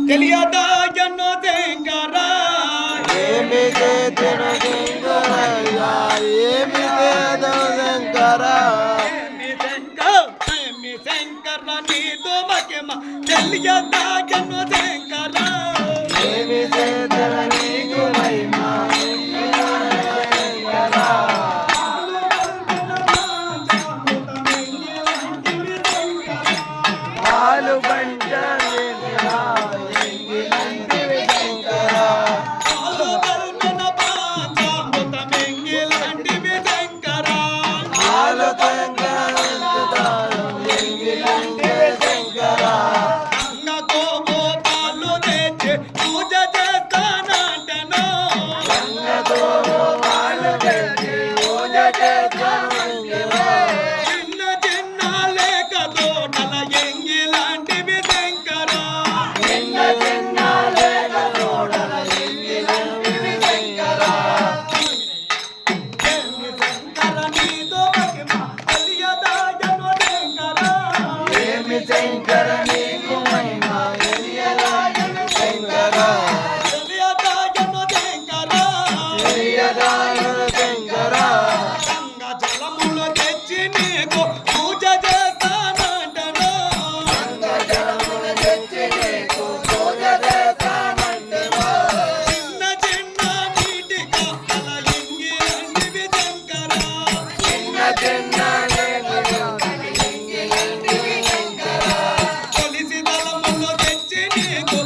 తెలియదా ఎన్నో శంకర ఏమి చేతును శంకరయ్య ఏమి చేదు శంకర ఏమి శంకర నీతో మహిమ తెలియదా ఎన్నో శంకర ఏమి చేతును నీకు మహిమ పాలు పంచ శంకర నీకు మహిమ తెలియదాయను శంకర తెలియదాయను శంకర గంగా జలములు తెచ్చి నీకు పూజ చేస్తానంటను గంగా జలములు తెచ్చి నీకు పూజ చేస్తానంటను చిన్న చిన్న నీటి కప్పల ఎంగిలంటివి శంకర చిన్న చిన్న కొలిసి దళములు తెచ్చి నీకు